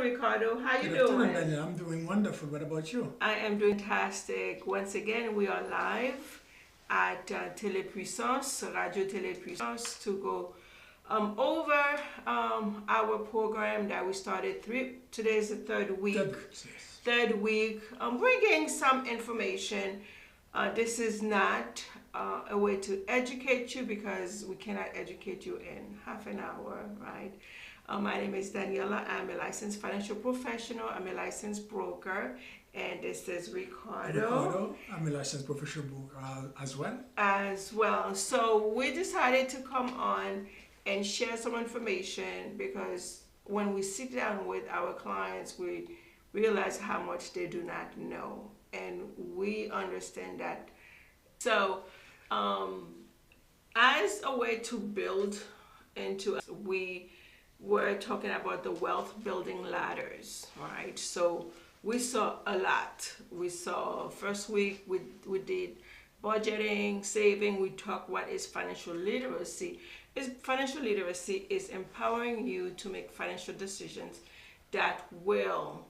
Ricardo. How you Good afternoon, doing? Daniel. I'm doing wonderful. What about you? I am doing fantastic. Once again, we are live at Télépuissance, Radio Télépuissance, to go over our program that we started today is the third week. Yes. Third week, bringing some information. This is not a way to educate you because we cannot educate you in half an hour, right? My name is Daniella. I'm a licensed financial professional. I'm a licensed broker. And this is Ricardo. I'm a licensed professional broker as well. As well. So we decided to come on and share some information because when we sit down with our clients, we realize how much they do not know. And we understand that. So, as a way to build into, we were talking about the wealth building ladders, right? So we saw a lot. We saw first week we did budgeting, saving. We talked what is financial literacy. Financial literacy is empowering you to make financial decisions that will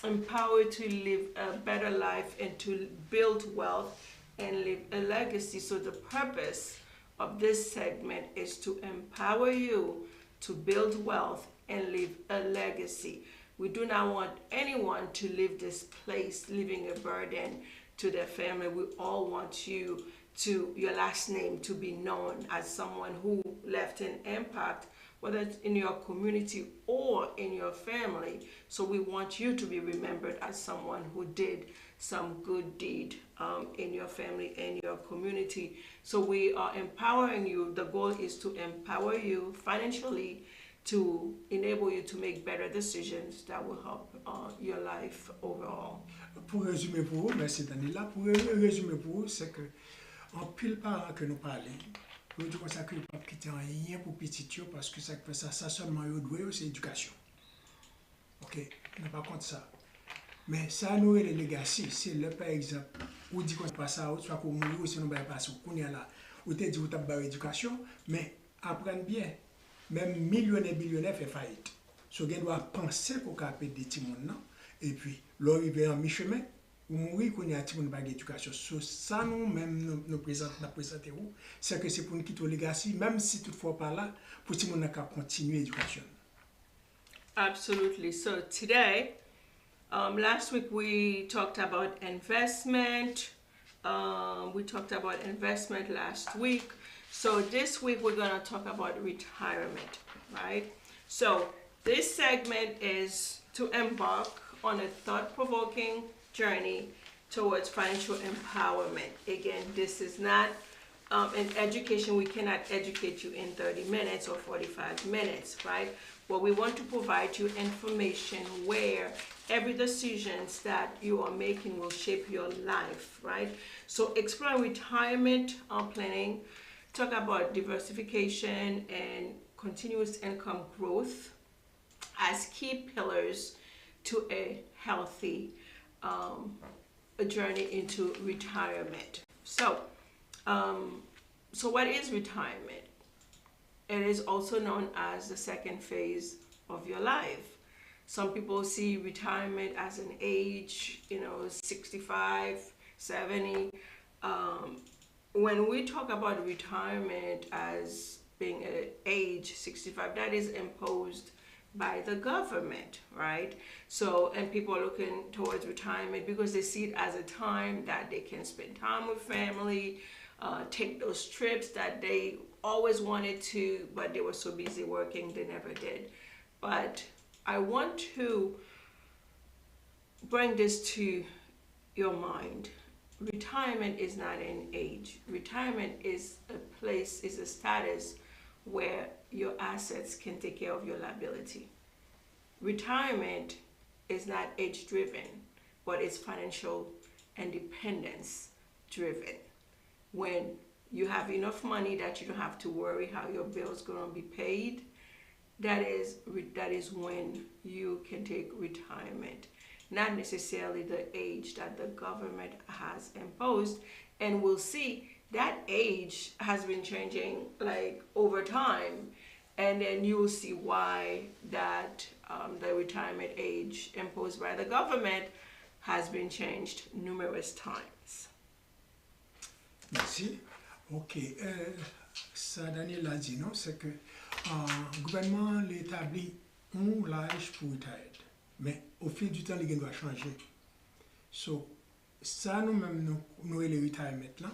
empower you to live a better life and to build wealth and leave a legacy. So the purpose of this segment is to empower you to build wealth and leave a legacy. We do not want anyone to leave this place leaving a burden to their family. We all want you to, your last name to be known as someone who left an impact, whether it's in your community or in your family. So we want you to be remembered as someone who did some good deed in your family and your community. So we are empowering you. The goal is to empower you financially to enable you to make better decisions that will help your life overall. Pour résumer pour vous, merci Daniela. Pour résumer pour vous, c'est que en pile parents que nous parlons, nous disons que nous ne pouvons pas quitter rien pour petit parce que ça seulement c'est l'éducation. Ok, on n'a pas compte ça. Mais ça nous est le legacy, c'est le par exemple, ou dit qu'on passe ça, ou soit qu'on mourir, ou sinon on va passer, qu'on est là, ou te dit qu'on a une éducation, mais apprendre bien. Même millionnaire, billionnaire fait faillite. So, on doit penser qu'on a des petits monde, et puis, l'arrivée en mi-chemin, ou mourir qu'on a un petit monde pas d'éducation. So, ça, nous-mêmes, nous présentons, c'est que c'est pour nous quitter le legacy, même si toutefois pas là, pour que nous continuer l'éducation. Absolutely. So, today, last week we talked about investment. We talked about investment last week. So this week we're going to talk about retirement, right? So this segment is to embark on a thought-provoking journey towards financial empowerment. Again, this is not an education. We cannot educate you in 30 minutes or 45 minutes, right? But we want to provide you information where every decisions that you are making will shape your life, right? So explore retirement planning, talk about diversification and continuous income growth as key pillars to a healthy a journey into retirement. So what is retirement? It is also known as the second phase of your life. Some people see retirement as an age, 65, 70. When we talk about retirement as being an age 65, that is imposed by the government, right? So, and people are looking towards retirement because they see it as a time that they can spend time with family, take those trips that they always wanted to, but they were so busy working, they never did. But I want to bring this to your mind. Retirement is not an age. Retirement is a place, is a status where your assets can take care of your liability. Retirement is not age driven, but it's financial independence driven. When you have enough money that you don't have to worry how your bills going to be paid, that is when you can take retirement. Not necessarily the age that the government has imposed. And we'll see that age has been changing like over time. and then you will see why that the retirement age imposed by the government has been changed numerous times. Merci. Ok. Ça, Daniel a dit, non, c'est que le gouvernement l'établit l'âge pour retraite. Mais au fil du temps, il doit changer. So, ça, nous-mêmes, nous, les retirement là,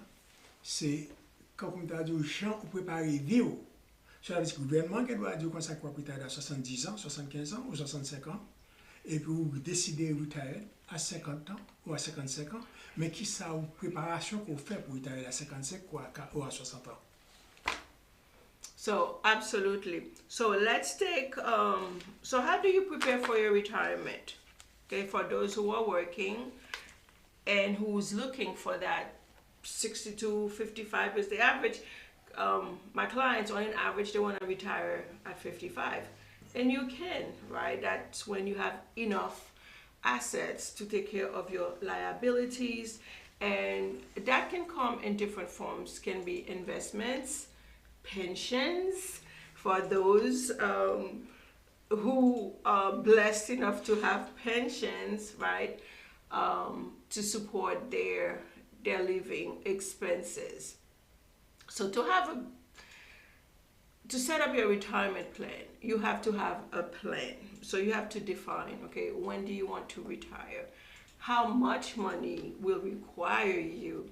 c'est, comme tu as dit, aux gens pour préparer vie. Ça veut dire que le gouvernement qui doit dire qu'on s'accroît pour retraite à 70 ans, 75 ans ou 65 ans, et puis vous décidez de retirer à 50 ans ou à 55 ans, mais qui ça ou préparation qu'on fait pour retirer à 55 ou à 60 ans. So absolutely. So let's take so how do you prepare for your retirement? Okay, for those who are working and who's looking for that 62, 55 is the average. My clients on an average they want to retire at 55. And you can, right? That's when you have enough assets to take care of your liabilities, and that can come in different forms. Can be investments, pensions for those who are blessed enough to have pensions, right, to support their living expenses. So to set up your retirement plan, you have to have a plan. So you have to define, okay, when do you want to retire? How much money will require you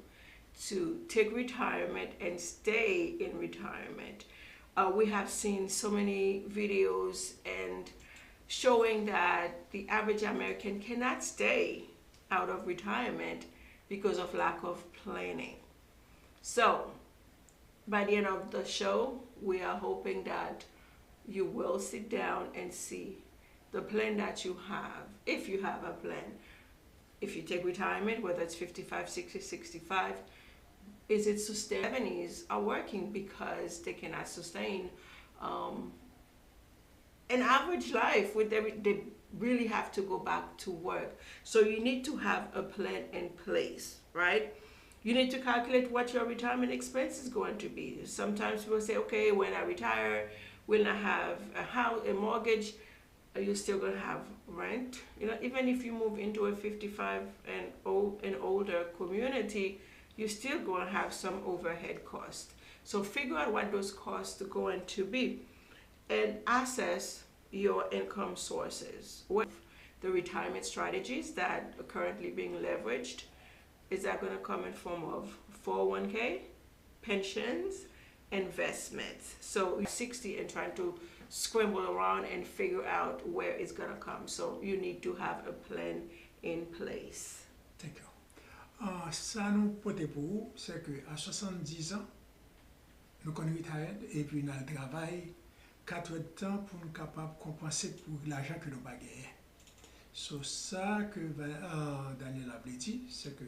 to take retirement and stay in retirement? We have seen so many videos and showing that the average American cannot stay out of retirement because of lack of planning. So by the end of the show, we are hoping that you will sit down and see the plan that you have, if you have a plan. If you take retirement, whether it's 55, 60, 65, is it sustainable? 70s are working because they cannot sustain an average life. They really have to go back to work. So you need to have a plan in place, right? You need to calculate what your retirement expense is going to be. Sometimes people say, okay, when I retire, will I have a house, a mortgage? Are you still going to have rent? You know, even if you move into a 55 and older community, you're still going to have some overhead costs. So figure out what those costs are going to be and assess your income sources. What the retirement strategies that are currently being leveraged? Is that going to come in form of 401k, pensions, investments? So you're 60 and trying to scramble around and figure out where it's going to come. So you need to have a plan in place. Thank you. Ça nous porte pour vous, c'est qu'à 70 ans, nous connaissons retraite et puis nous travaillons 4 heures de temps pour nous capables de compenser pour l'argent que nous n'avons pas gagné. So, ça que Daniel a dit, c'est que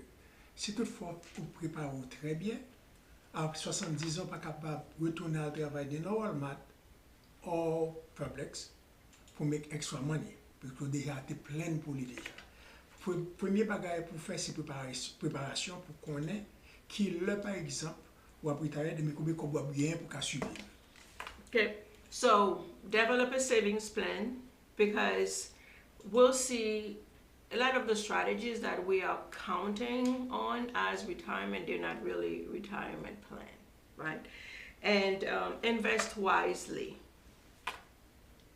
si toutefois vous préparez très bien, à 70 ans, pas capable de retourner au travail de normalement ou perplexe pour make extra money, parce que déjà été plein pour lui déjà. Premier bagage pour faire ces préparations pour connaître qui le par exemple ou après travailler de combien qu'on doit bien pour qu'à suivre. Okay, so develop a savings plan because we'll see a lot of the strategies that we are counting on as retirement, they're not really retirement plan, right? And invest wisely.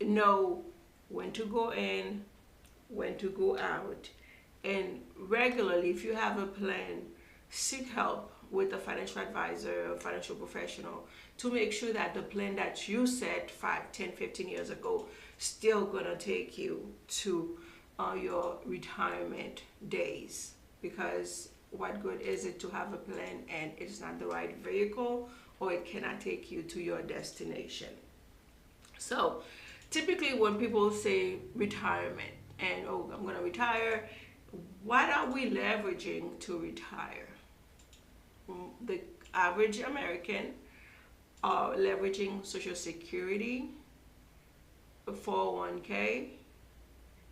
Know when to go in, when to go out. And regularly, if you have a plan, seek help with a financial advisor or financial professional to make sure that the plan that you set 5, 10, 15 years ago still gonna take you to your retirement days. Because what good is it to have a plan and it's not the right vehicle or it cannot take you to your destination? So typically when people say retirement and oh, I'm gonna retire, what are we leveraging to retire? The average American are leveraging Social Security, 401k,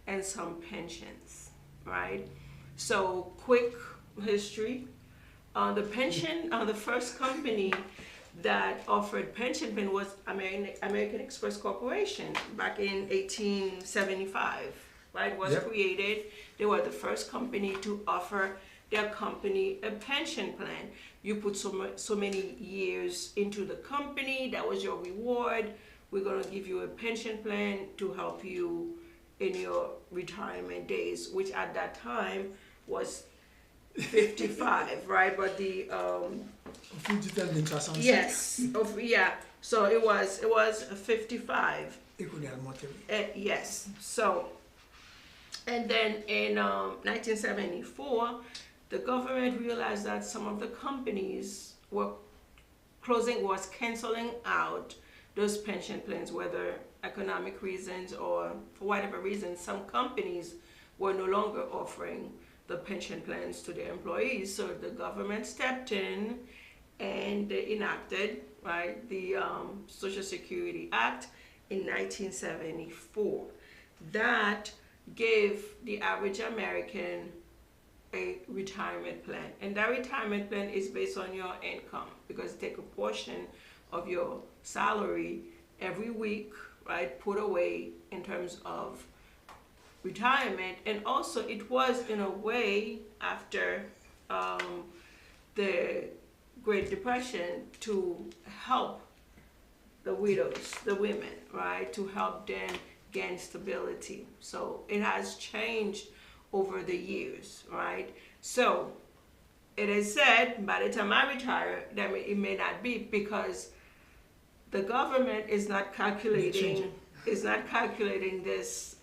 and some pensions, right? So quick history. The pension, the first company that offered pension plan was American Express Corporation back in 1875, right? Was Yep. created. They were the first company to offer their company a pension plan. You put so many years into the company, that was your reward. We're going to give you a pension plan to help you in your retirement days, which at that time was 55, right? But the Digital 1965. yes, yeah. So it was 55. Écoutez, elle monte, oui. Yes. So, and then in 1974, the government realized that some of the companies were was canceling out those pension plans, whether economic reasons or for whatever reason. Some companies were no longer offering the pension plans to their employees, so the government stepped in and they enacted, right, the Social Security Act in 1974. That gave the average American a retirement plan, and that retirement plan is based on your income, because take a portion of your salary every week, right, put away in terms of retirement. And also it was in a way after the Great Depression to help the widows, the women, right, to help them gain stability. So it has changed over the years, right? So it is said by the time I retire that it may not be, because the government is not calculating this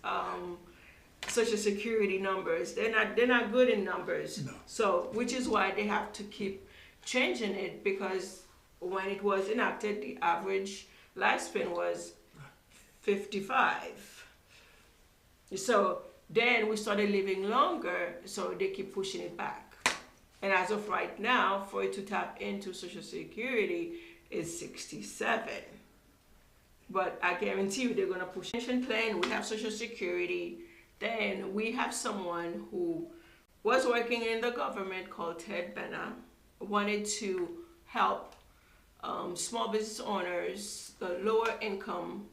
Social Security numbers. They're not good in numbers. No. So which is why they have to keep changing it, because when it was enacted, the average lifespan was 55. So then we started living longer, so they keep pushing it back. And as of right now, for it to tap into Social Security is 67. But I guarantee you they're going to push pension plan. We have Social Security. Then we have someone who was working in the government called Ted Benner, wanted to help small business owners, the lower income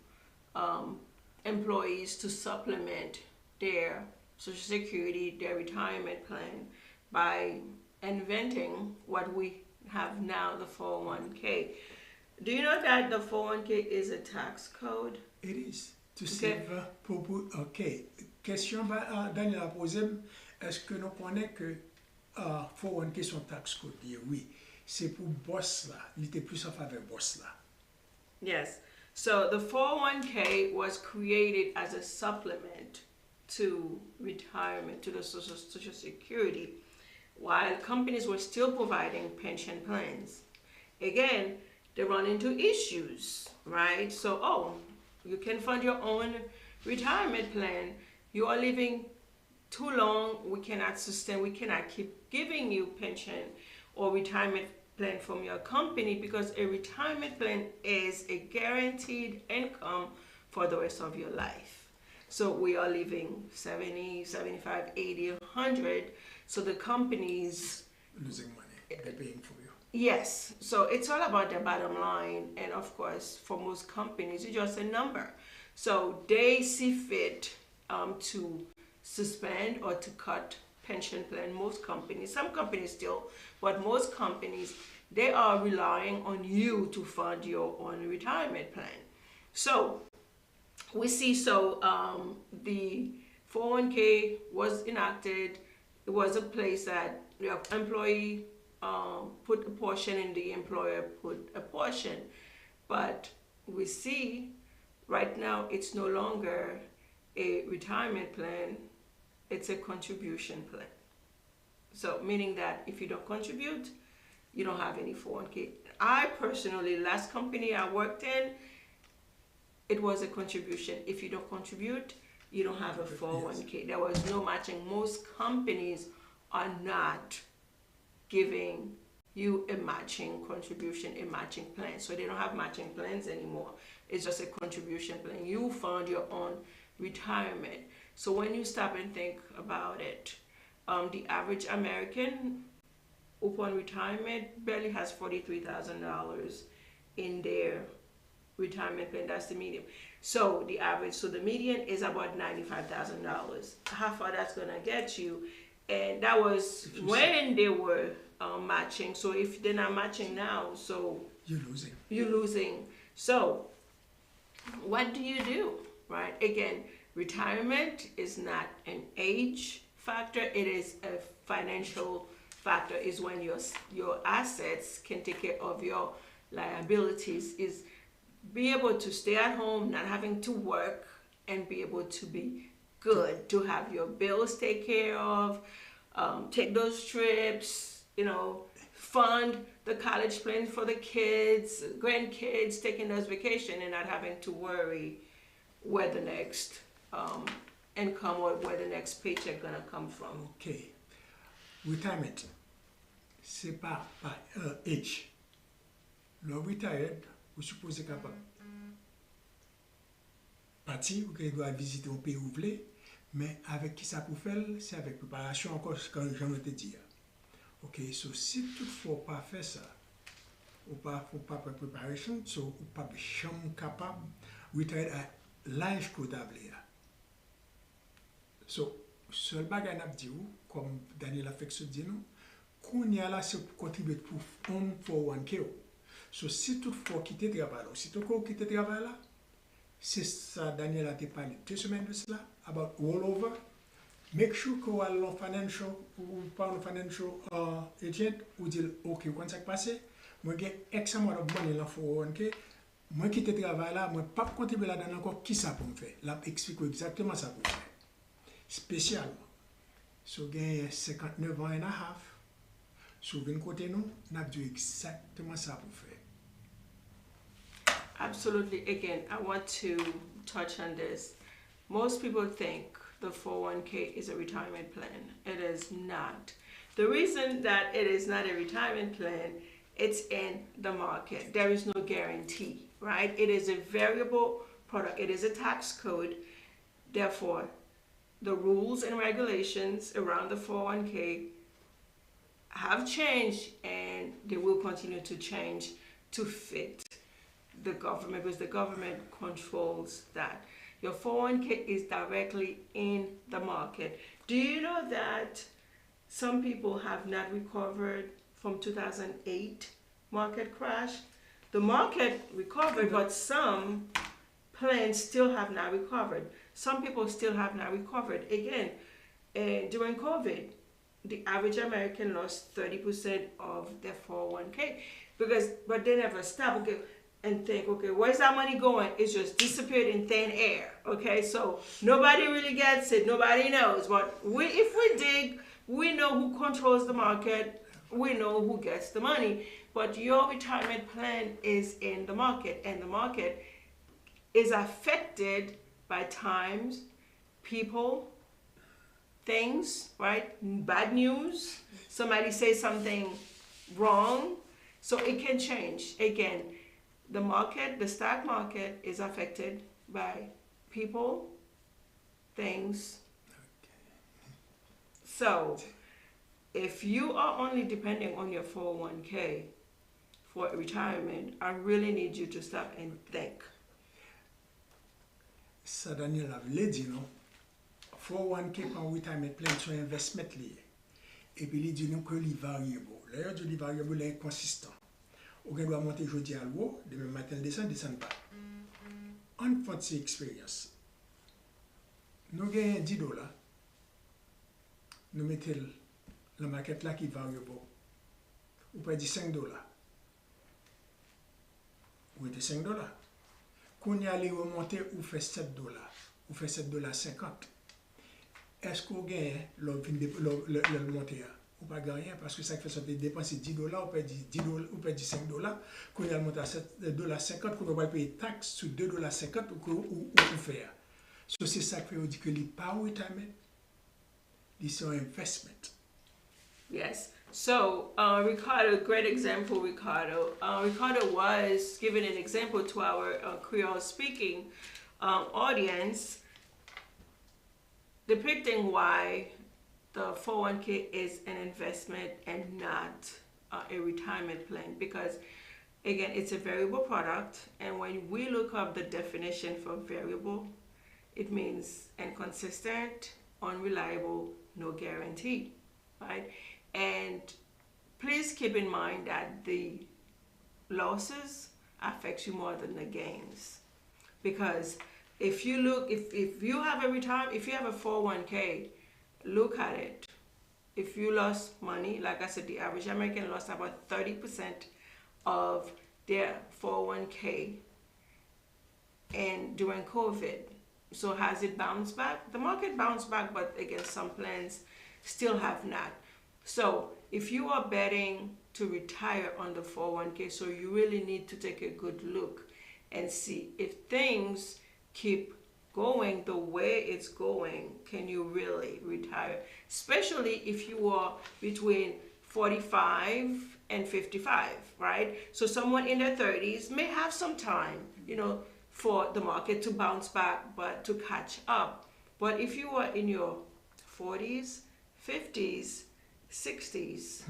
employees, to supplement their Social Security, their retirement plan, by inventing what we have now, the 401k. Do you know that the 401k is a tax code? It is. To save OK. Question Daniel a posé, est-ce que nous connaissons que 401k son tax code? Oui. C'est pour boss là. Il était plus en faveur boss là. Yes. So the 401k was created as a supplement to retirement, to the Social Security, while companies were still providing pension plans. Again, they run into issues, right? So, you can fund your own retirement plan. You are living too long. We cannot sustain, we cannot keep giving you pension or retirement plan from your company, because a retirement plan is a guaranteed income for the rest of your life. So we are living 70, 75, 80, 100. So the companies losing money, they're paying for you. Yes, so it's all about the bottom line, and of course, for most companies, it's just a number. So they see fit to suspend or to cut pension plan. Most companies, some companies still, but most companies, they are relying on you to fund your own retirement plan. So we see, the 401k was enacted. It was a place that the employee put a portion and the employer put a portion. But we see right now it's no longer a retirement plan, it's a contribution plan. So meaning that if you don't contribute, you don't have any 401k. I personally, last company I worked in, it was a contribution. If you don't contribute, you don't have a 401k. There was no matching. Most companies are not giving you a matching contribution, a matching plan. So they don't have matching plans anymore. It's just a contribution plan. You fund your own retirement. So when you stop and think about it, the average American upon retirement barely has $43,000 in their retirement plan. That's the median. So the average, so the median is about $95,000. How far that's gonna get you? And that was when they were matching. So if they're not matching now, so You're losing. you're losing. So what do you do, right? Again, retirement is not an age factor. It is a financial factor. Is when your assets can take care of your liabilities. Is be able to stay at home, not having to work, and be able to be good, to have your bills take care of, take those trips, fund the college plans for the kids, grandkids, taking those vacation and not having to worry where the next income or where the next paycheck gonna come from. OK. Retirement, c'est pas par age. Le retired, vous supposez capable partir, vous doit visiter un pays où vous voulez, mais avec qui ça pour faire, c'est avec préparation encore, comme j'aimerais te dire. OK, so si toutefois pas faire ça, ou pas faire préparation, so ou pas jamais capable retired à l'âge que vous avez. So, seul bagage n'a dit comme Daniela fait ce dit nous, qu'on y a là c'est pour contribuer pour un 401k. So, si toutefois quitter le travail, si toutefois quitter le travail là, c'est ça Daniela t'a parlé 2 semaines de cela, about rollover. Make sure que vous avez un financial, ou pas un financial agent, ou dire, OK, quand ça passe, moi j'ai X amount of money dans le 401k, moi quitter le travail là, moi pas contribuer là-dedans encore, qui ça pour me faire? Là, explique exactement ça pour faire. Spécialement. So, j'ai 59 ans et a half. So, d'un côté, nous avons dit exactement ça pour faire. Absolutely. Again, I want to touch on this. Most people think the 401k is a retirement plan. It is not. The reason that it is not a retirement plan, it's in the market. There is no guarantee, right? It is a variable product. It is a tax code. Therefore, the rules and regulations around the 401k have changed, and they will continue to change to fit the government, because the government controls that. Your 401k is directly in the market. Do you know that some people have not recovered from 2008 market crash? The market recovered, but some plans still have not recovered. Some people still have not recovered. Again, during COVID, the average American lost 30% of their 401k but they never stop. Okay, and think, okay, where's that money going? It's just disappeared in thin air. Okay, so nobody really gets it. Nobody knows. But if we dig, we know who controls the market. We know who gets the money. But your retirement plan is in the market, and the market is affected by times, people, things, right? Bad news. Somebody says something wrong. So it can change. Again, the market, the stock market is affected by people, things. So if you are only depending on your 401k for retirement, I really need you to stop and think. Ça, Daniel avait dit, non? 401k par retirement plan sur investment lié. Et puis, il dit nous que les variables. D'ailleurs, les variables sont inconsistants. On doit monter aujourd'hui à l'eau, demain matin, descend pas. On fait cette expérience. Nous gagnons $10. Nous mettons la maquette là qui variable. Ou pas dit $5. Ou mettez $5. Quand on y allait remonter, ou fait $7. Ou fait $7.50. Est-ce qu'on gagne le monter? Ou pas gagner parce que ça fait ça peut dépenser $10, ou peut dire $10, ou peut dire $5. Quand on y a monté à $7.50, qu'on va payer taxe sur $2.50 ou faire. So c'est ça que on dit que les power retirement, c'est un investment. Yes. So, Ricardo, great example, Ricardo. Ricardo was giving an example to our Creole speaking audience, depicting why the 401k is an investment and not a retirement plan. Because Again, it's a variable product, and when we look up the definition for variable, it means inconsistent, unreliable, no guarantee, right? And please keep in mind that the losses affect you more than the gains, because if you look, if you have a retirement, if you have a 401k, look at it. If you lost money, like I said, the average American lost about 30% of their 401k and during COVID. So has it bounced back? The market bounced back, but again, some plans still have not. So if you are betting to retire on the 401k, so you really need to take a good look and see if things keep going the way it's going, can you really retire? Especially if you are between 45 and 55, right? So someone in their 30s may have some time, for the market to bounce back, but to catch up. But if you are in your 40s, 50s, 60s,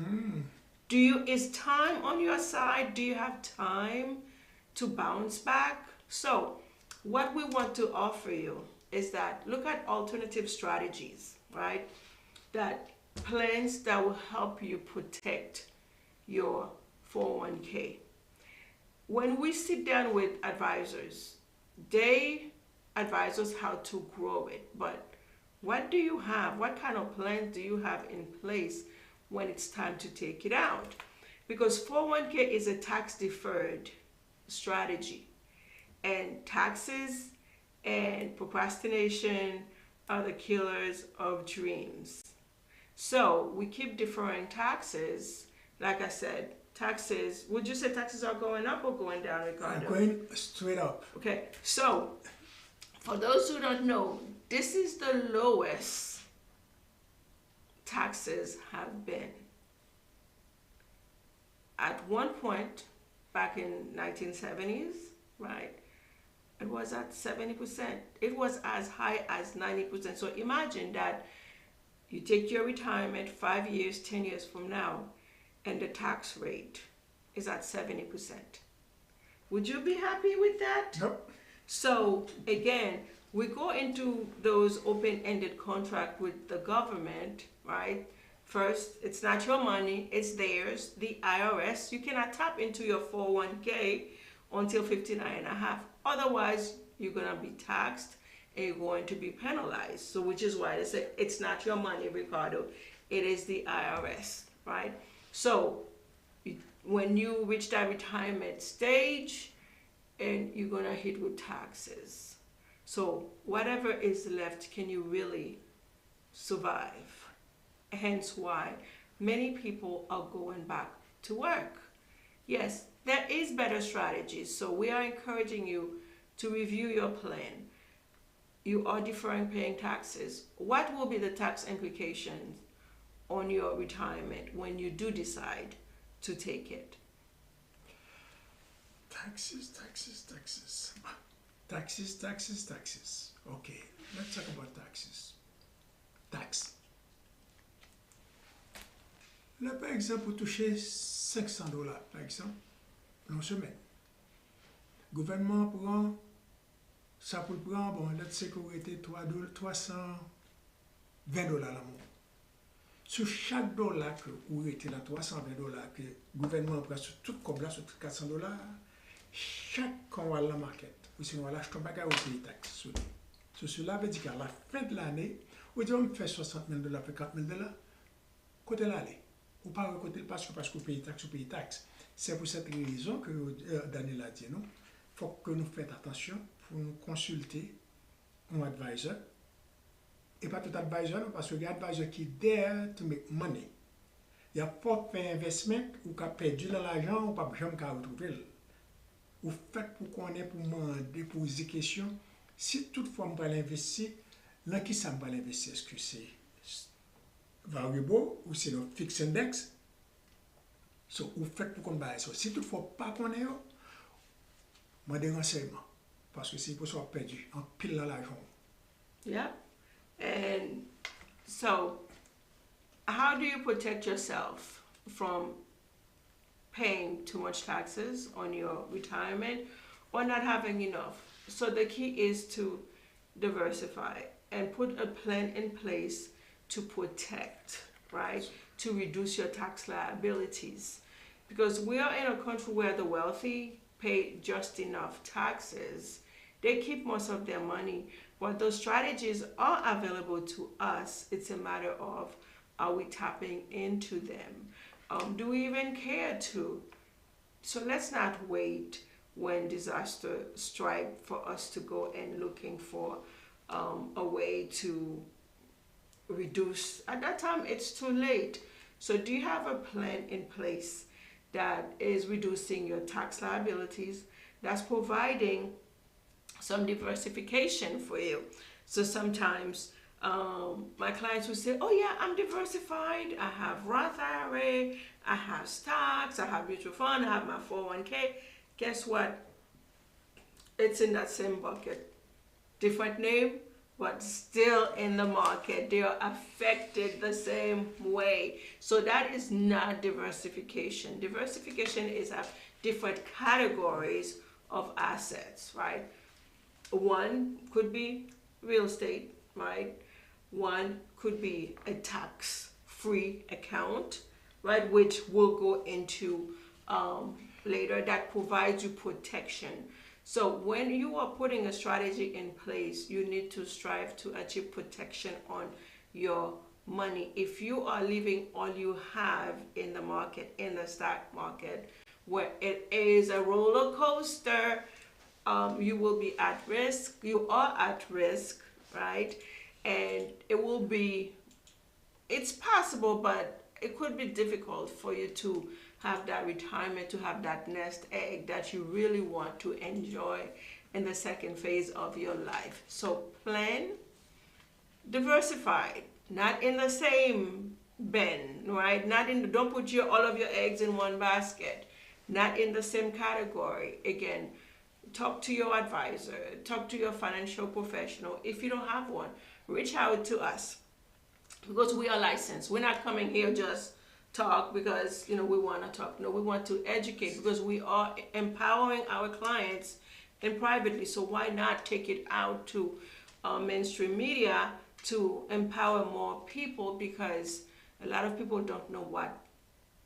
is time on your side? Do you have time to bounce back? So what we want to offer you is that look at alternative strategies, right? That plans that will help you protect your 401k. When we sit down with advisors, they advise us how to grow it, but what do you have? What kind of plans do you have in place when it's time to take it out? Because 401k is a tax deferred strategy, and taxes and procrastination are the killers of dreams. So we keep deferring taxes. Like I said, taxes, would you say taxes are going up or going down, Ricardo? Going straight up. Okay, so for those who don't know, this is the lowest taxes have been. At one point, back in 1970s, right, it was at 70%. It was as high as 90%. So imagine that you take your retirement 5 years, 10 years from now, and the tax rate is at 70%. Would you be happy with that? Nope. So again, we go into those open-ended contracts with the government, right? First, it's not your money, it's theirs, the IRS. You cannot tap into your 401k until 59 and a half. Otherwise, you're going to be taxed and you're going to be penalized. So which is why they say it's not your money, Ricardo. It is the IRS, right? So when you reach that retirement stage, and you're going to hit with taxes. So whatever is left, can you really survive? Hence why many people are going back to work. Yes, there is better strategies. So we are encouraging you to review your plan. You are deferring paying taxes. What will be the tax implications on your retirement when you do decide to take it? Taxes. Okay, let's talk about taxes. Tax. Là, par exemple, pour toucher $500, par exemple, en semaine. Gouvernement prend, ça pour le prendre, bon, let's say qu'on était $320 la mois. Sur chaque dollar que vous était là, $320 que le gouvernement prend sur tout comme là, sur $400, chaque qu'on va à la market, ou si on va l'acheter un bagage, on paye taxe sur lui. Cela veut dire qu'à la fin de l'année, on dit on fait $60,000 pour $40,000, côté l'aller. Ou pas côté parce que vous payez taxe. C'est pour cette raison que Daniella a dit, non? Il faut que nous fassions attention pour nous consulter un advisor. Et pas tout advisor, non, parce que les advisors qui dare to make money. Il y a pas fait investment ou qui a perdu de l'argent ou pas jamais qu'à retrouver. Ou fait pour qu'on ait pour demander, poser des questions. Si toutefois on va l'investir, dans qui ça va l'investir? Est-ce que c'est variable ou c'est le fixed index? So, ou fait pour qu'on baille ça. Si toutefois pas qu'on ait, moi des renseignements. Parce que c'est pour ça perdu en pile dans l'argent. Yeah. And so, how do you protect yourself from paying too much taxes on your retirement or not having enough. So the key is to diversify and put a plan in place to protect, right? To reduce your tax liabilities. Because we are in a country where the wealthy pay just enough taxes. They keep most of their money, but those strategies are available to us. It's a matter of, are we tapping into them? Do we even care to? So let's not wait when disaster strike for us to go and looking for a way to reduce. At that time, it's too late. So do you have a plan in place that is reducing your tax liabilities, that's providing some diversification for you? So sometimes my clients will say, oh yeah, I'm diversified. I have Roth IRA, I have stocks, I have mutual fund, I have my 401k. Guess what? It's in that same bucket. Different name, but still in the market. They are affected the same way. So that is not diversification. Diversification is have different categories of assets, right? One could be real estate, right? One could be a tax-free account, right? Which we'll go into later, that provides you protection. So when you are putting a strategy in place, you need to strive to achieve protection on your money. If you are leaving all you have in the market, in the stock market, where it is a roller coaster, you will be at risk. You are at risk, right? And it's possible, but it could be difficult for you to have that retirement, to have that nest egg that you really want to enjoy in the second phase of your life. So plan, diversified, not in the same bin, right? Don't put all of your eggs in one basket, not in the same category. Again, talk to your advisor, talk to your financial professional. If you don't have one, reach out to us, because we are licensed. We're not coming here just talk because we want to talk. No, we want to educate, because we are empowering our clients and privately. So why not take it out to mainstream media to empower more people, because a lot of people don't know what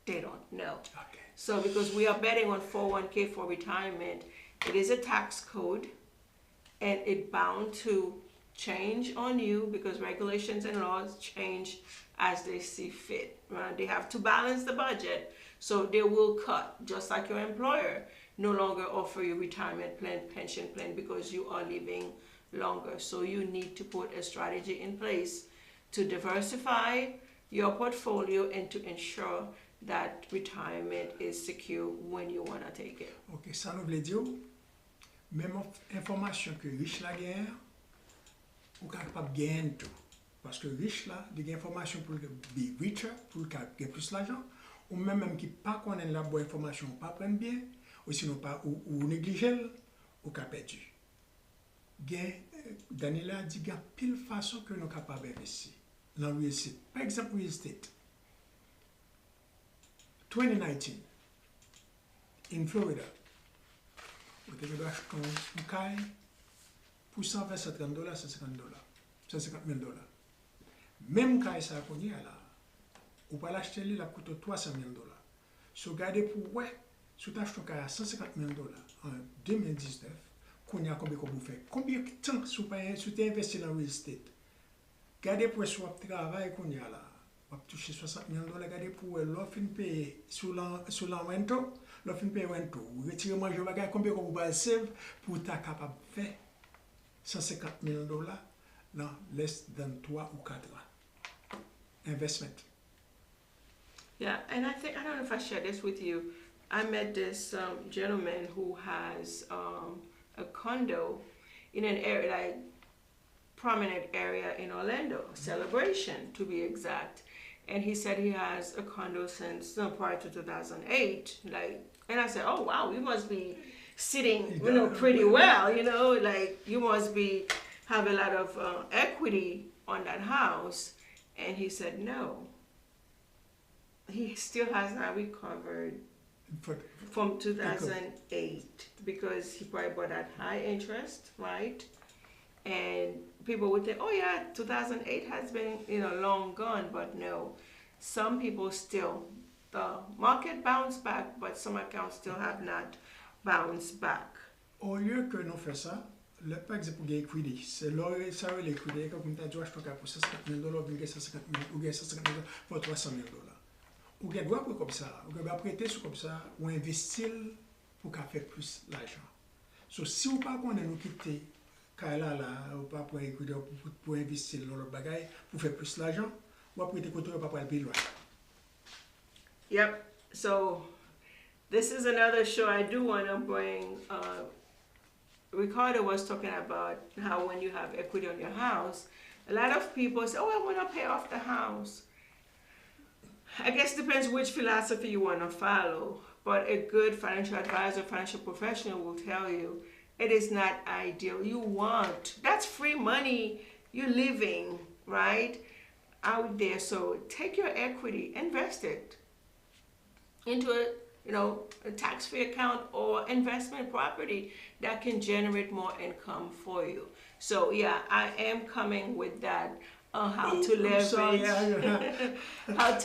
they don't know. Okay. So because we are betting on 401k for retirement, it is a tax code, and it's bound to change on you because regulations and laws change as they see fit. Right? They have to balance the budget, so they will cut, just like your employer no longer offer you retirement plan, pension plan, because you are living longer. So you need to put a strategy in place to diversify your portfolio and to ensure that retirement is secure when you want to take it. Ok, ça nous veut dire, même information que riche la gagne, ou capable de gagner tout. Parce que riche là, il y a information pour be richer, pour gagner plus d'argent, ou même qui pas connaît la bonne information, pas prendre bien, ou sinon pas ou négliger, ou qu'a perdu. Daniela dit qu'il y a pile façon que nous sommes capables d'investir dans le real estate. Par exemple, real estate. 2019, in Florida, vous devez acheter un caille pour $120, $150, $150,000. Même caille ça qu'on y a là, vous pouvez l'acheter là, coûte $300,000. So regardez pour ouais, si vous achetez un caille à $150,000 en 2019, qu'on y a combien vous faites? Combien de temps si vous avez investi dans le real estate? Regardez pour ce travail qu'on y a là. On va toucher $60,000, regardez pour l'offre payer sur l'enrento, l'offre payer rento. Vous retirez moi, je regarde combien vous allez save pour être capable de faire $150,000 dans less than 3 ou 4 ans. Investment. Yeah, and I don't know if I shared this with you. I met this gentleman who has a condo in an area, like prominent area in Orlando, Celebration to be exact. And he said he has a condo since prior to 2008. And I said, oh wow, you must be sitting, pretty well. You must have a lot of equity on that house. And he said no. He still has not recovered For, from 2008 because he probably bought at high interest, right? And people would think, oh yeah, 2008 has been, long gone, but no. Some people still, the market bounced back, but some accounts still have not bounced back. au lieu que nous fassions ça, par exemple, pour gagner crédit, c'est là, ça, les crédits, comme tu as dit, je peux pour 150 000 dollars, ou 150 000, ou 150 000 pour 300 000 dollars. Ou bien doit pour comme ça, ou bien prêter sur comme ça, ou investir pour faire plus l'argent. So, si vous pas qu'on nous quitter, car là, ou pas pour écouter, pour investir dans le bagage, pour faire plus l'argent, ou après, tu ne pas pour le payer loin. Yep. So this is another show I do want to bring. Ricardo was talking about how when you have equity on your house, a lot of people say, oh, I want to pay off the house. I guess it depends which philosophy you want to follow, but a good financial advisor, financial professional will tell you it is not ideal. That's free money you're living, right, out there. So take your equity, invest it into a tax-free account or investment property that can generate more income for you. So yeah, I am coming with that. How to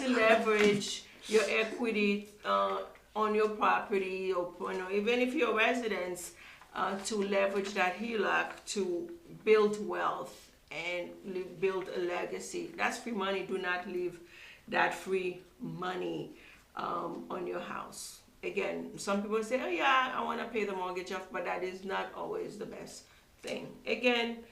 leverage your equity on your property, or even if you're residents, to leverage that HELOC to build wealth and build a legacy. That's free money. Do not leave that free money on your house. Again, some people say, oh yeah, I want to pay the mortgage off, but that is not always the best thing. Again,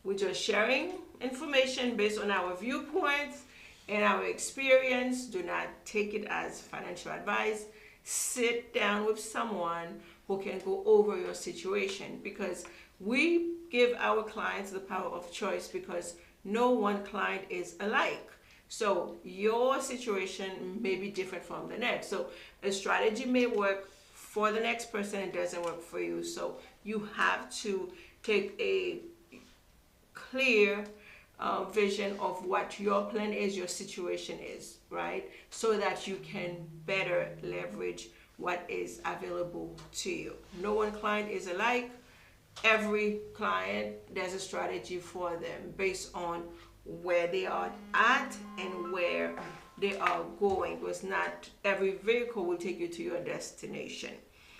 we're just sharing information based on our viewpoints and our experience. Do not take it as financial advice. Sit down with someone who can go over your situation, because we give our clients the power of choice, because no one client is alike. So your situation may be different from the next. So a strategy may work for the next person, it doesn't work for you. So you have to take a clear vision of what your plan is, your situation is, right? So that you can better leverage what is available to you. No one client is alike. Every client, there's a strategy for them based on where they are at and where they are going, because not every vehicle will take you to your destination.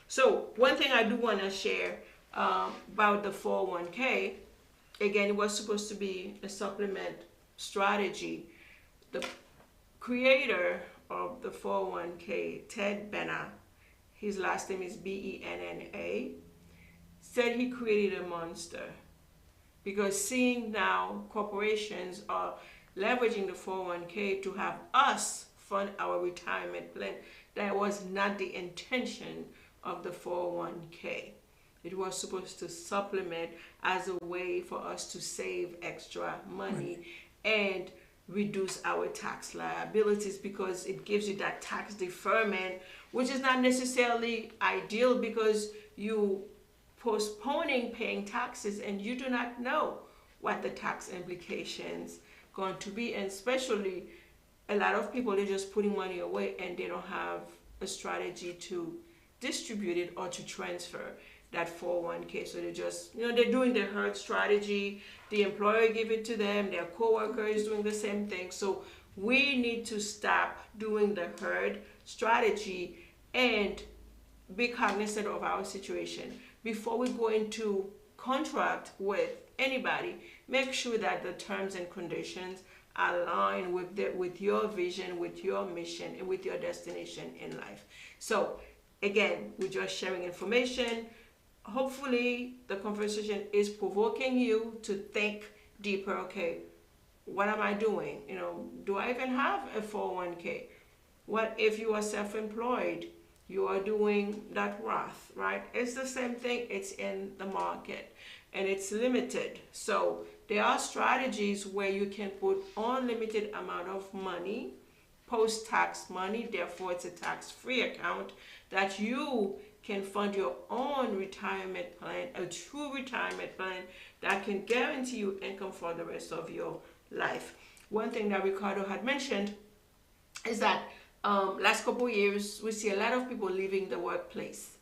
So one thing I do want to share about the 401k, again, it was supposed to be a supplement strategy. The creator of the 401k, Ted Benna, his last name is Benna, said he created a monster, because seeing now corporations are leveraging the 401k to have us fund our retirement plan, that was not the intention of the 401k. It was supposed to supplement as a way for us to save extra money and reduce our tax liabilities, because it gives you that tax deferment, which is not necessarily ideal, because you postponing paying taxes and you do not know what the tax implications going to be. And especially a lot of people, they're just putting money away and they don't have a strategy to distribute it or to transfer that 401k. So they just, they're doing their herd strategy. The employer give it to them. Their coworker is doing the same thing. So we need to stop doing the herd strategy and be cognizant of our situation. Before we go into contract with anybody, make sure that the terms and conditions align with your vision, with your mission, and with your destination in life. So again, we're just sharing information. Hopefully the conversation is provoking you to think deeper. Okay, what am I doing? Do I even have a 401k? What if you are self-employed? You are doing that Roth, right? It's the same thing. It's in the market and it's limited. So there are strategies where you can put unlimited amount of money, post-tax money. Therefore, it's a tax-free account that you can fund your own retirement plan, a true retirement plan that can guarantee you income for the rest of your life. One thing that Ricardo had mentioned is that last couple of years, we see a lot of people leaving the workplace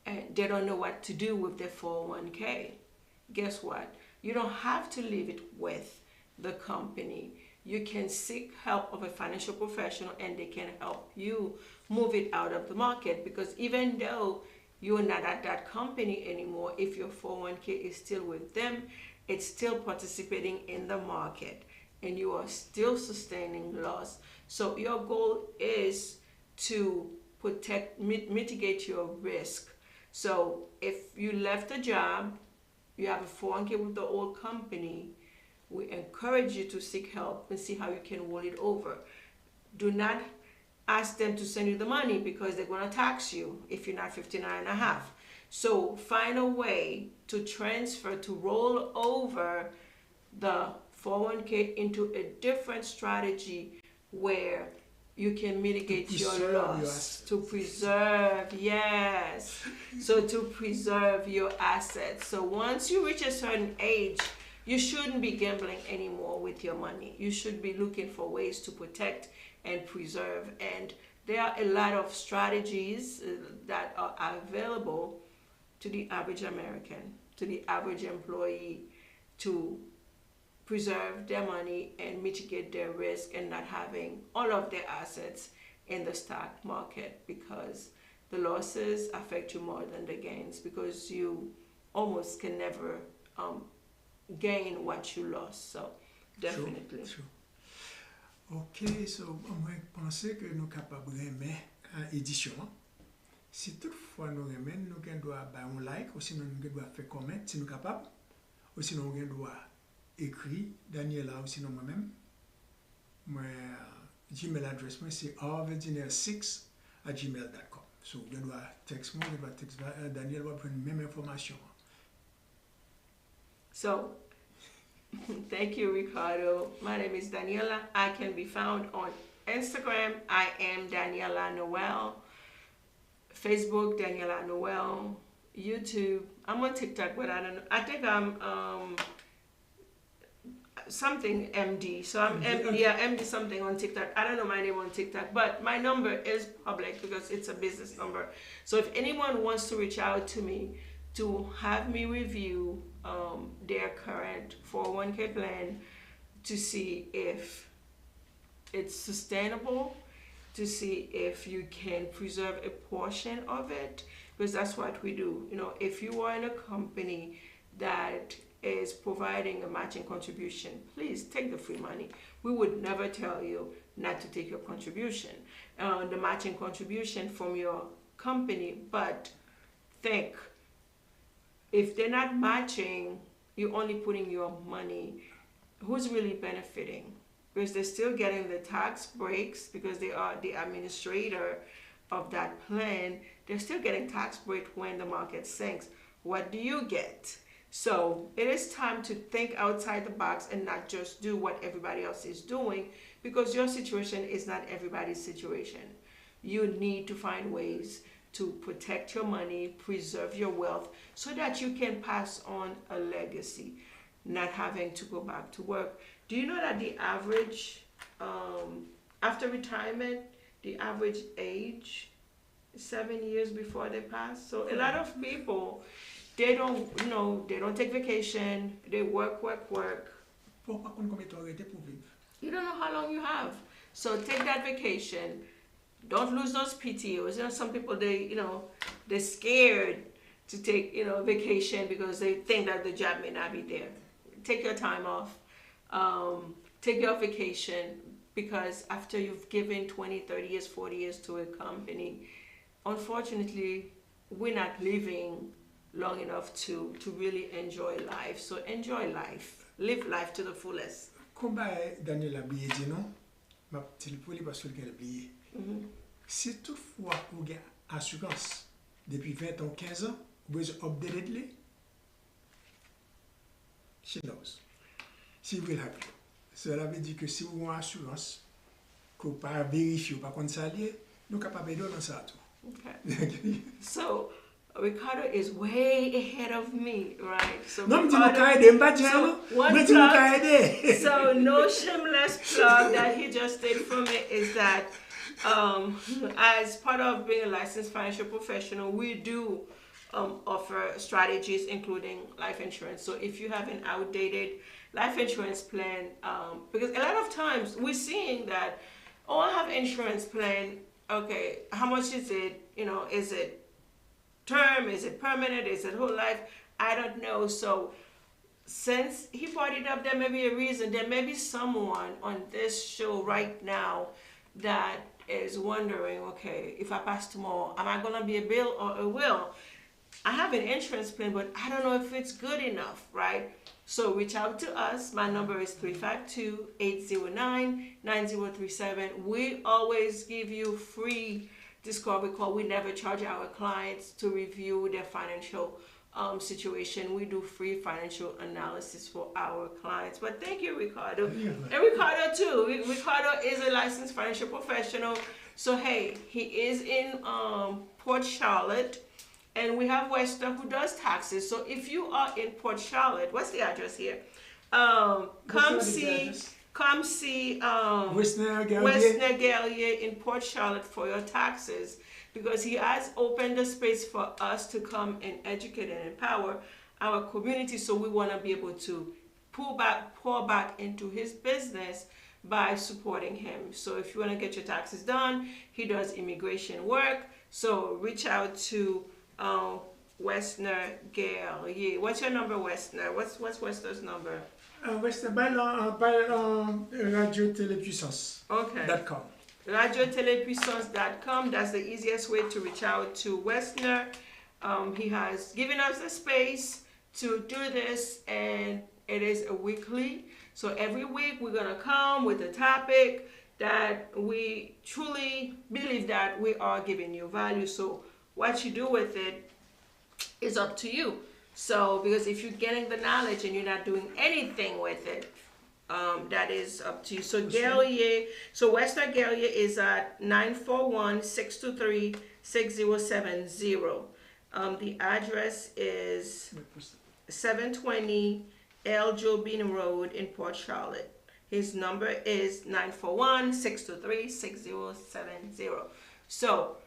and they don't know what to do with their 401k. Guess what? You don't have to leave it with the company. You can seek help of a financial professional and they can help you move it out of the market, because even though you're not at that company anymore, if your 401k is still with them, it's still participating in the market and you are still sustaining loss. So your goal is to mitigate your risk. So if you left a job, you have a 401k with the old company, we encourage you to seek help and see how you can roll it over. Do not ask them to send you the money because they're going to tax you if you're not 59 and a half. So find a way to transfer, to roll over the 401k into a different strategy where you can mitigate your loss, to preserve, yes. So to preserve your assets. So once you reach a certain age, you shouldn't be gambling anymore with your money. You should be looking for ways to protect and preserve. And there are a lot of strategies that are available to the average American, to the average employee, to preserve their money and mitigate their risk and not having all of their assets in the stock market, because the losses affect you more than the gains, because you almost can never gain what you lost. So definitely. Sure. Ok, so moi penser que nous capables de remettre édition. Si toutefois nous remettons, nous doit faire un like, ou sinon nous doit faire comment si nous capables, ou sinon nous doit écrire Daniella ou sinon moi-même. Moi Gmail adresse moi c'est rverdiner6@gmail.com. So vous doit texte moi, vous doit texte Daniel va prendre même information. So, thank you, Ricardo. My name is Daniella. I can be found on Instagram. I am Daniella Noel. Facebook, Daniella Noel. YouTube. I'm on TikTok, but I don't know. I think I'm something MD. So I'm MD something on TikTok. I don't know my name on TikTok, but my number is public because it's a business number. So if anyone wants to reach out to me to have me review their current 401k plan to see if it's sustainable, to see if you can preserve a portion of it, because that's what we do. You know, if you are in a company that is providing a matching contribution, please take the free money. We would never tell you not to take your contribution, the matching contribution from your company, but think, if they're not matching, you're only putting your money, who's really benefiting? Because they're still getting the tax breaks because they are the administrator of that plan. They're still getting tax break when the market sinks. What do you get? So it is time to think outside the box and not just do what everybody else is doing, because your situation is not everybody's situation. You need to find ways to protect your money, preserve your wealth, so that you can pass on a legacy, not having to go back to work. Do you know that the average, after retirement, the average age is 7 years before they pass? So a lot of people, they don't take vacation, they work. You don't know how long you have. So take that vacation. Don't lose those PTOs. You know, some people, they're scared to take, vacation because they think that the job may not be there. Take your time off. Take your vacation, because after you've given 20, 30 years, 40 years to a company, unfortunately, we're not living long enough to really enjoy life. So enjoy life. Live life to the fullest. Combat Daniella oublié dit non, ma petite poule parce qu'elle a oublié. Si toutefois vous avez assurance depuis 20 ans, 15 ans, vous avez updated les, she knows. She will help you. Cela veut dire que si vous avez assurance, que vous ne pas vérifier, pas contre ça, nous sommes capables de donner ça tout. Okay. So Ricardo is way ahead of me, right? So No shameless plug that he just did for me is that As part of being a licensed financial professional, we do offer strategies including life insurance. So if you have an outdated life insurance plan, because a lot of times we're seeing that, oh, I have insurance plan. Okay, how much is it? Is it term? Is it permanent? Is it whole life? I don't know. So since he brought it up, there may be a reason. There may be someone on this show right now that is wondering, okay, if I pass tomorrow, am I gonna be a bill or a will? I have an insurance plan, but I don't know if it's good enough, right? So reach out to us. My number is 352-809-9037. We always give you free discovery call. We never charge our clients to review their financial situation. We do free financial analysis for our clients. But thank you, Ricardo. And Ricardo too. Ricardo is a licensed financial professional. So hey, he is in Port Charlotte. And we have Wester who does taxes. So if you are in Port Charlotte, what's the address here? Come see Westner Gallier in Port Charlotte for your taxes, because he has opened the space for us to come and educate and empower our community. So we want to be able to pour back into his business by supporting him. So if you want to get your taxes done, he does immigration work. So reach out to Westner Gallier. What's your number, Westner? What's Wester's number? Westner, by radiotélépuissance.com. Radiotélépuissance.com. That's the easiest way to reach out to Westner. He has given us the space to do this, and it is a weekly. So every week we're gonna come with a topic that we truly believe that we are giving you value. So what you do with it is up to you. So, because if you're getting the knowledge and you're not doing anything with it, that is up to you. So Gallier, so Western Gallier is at 941-623-6070. The address is 720 L. Jobin Road in Port Charlotte. His number is 941-623-6070. So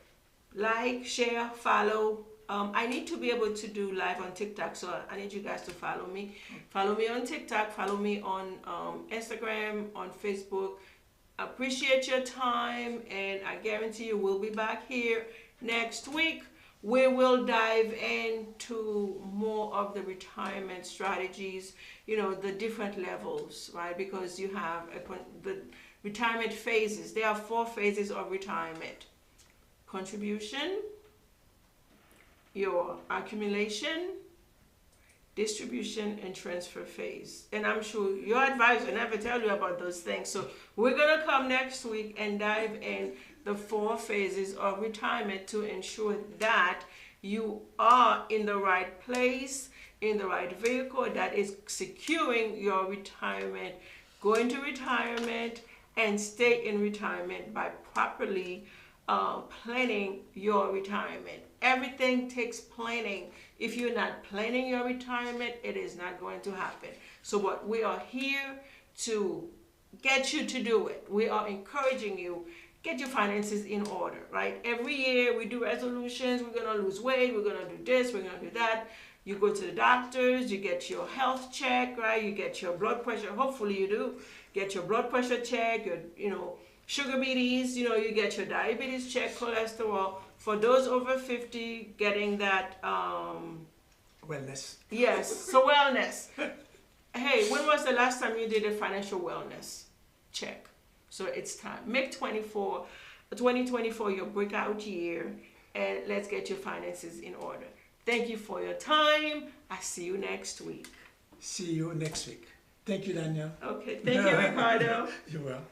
like, share, follow. I need to be able to do live on TikTok, so I need you guys to follow me. Follow me on TikTok, follow me on Instagram, on Facebook. Appreciate your time, and I guarantee you we'll be back here next week. We will dive into more of the retirement strategies, the different levels, right? Because you have the retirement phases. There are 4 phases of retirement: contribution, your accumulation, distribution, and transfer phase. And I'm sure your advisor never tell you about those things. So we're gonna come next week and dive in the 4 phases of retirement to ensure that you are in the right place, in the right vehicle that is securing your retirement. Go into retirement and stay in retirement by properly planning your retirement. Everything takes planning. If you're not planning your retirement, it is not going to happen. So what we are here to get you to do it. We are encouraging you, get your finances in order, right? Every year we do resolutions. We're going to lose weight. We're going to do this. We're going to do that. You go to the doctors. You get your health check, right? You get your blood pressure. Hopefully you do. Get your blood pressure check, your, sugar beaties, you get your diabetes check, cholesterol. For those over 50, getting that wellness. Yes, so wellness. Hey, when was the last time you did a financial wellness check? So it's time. Make 2024 your breakout year, and let's get your finances in order. Thank you for your time. I see you next week. See you next week. Thank you, Daniel. Okay, thank you, Ricardo. You're welcome.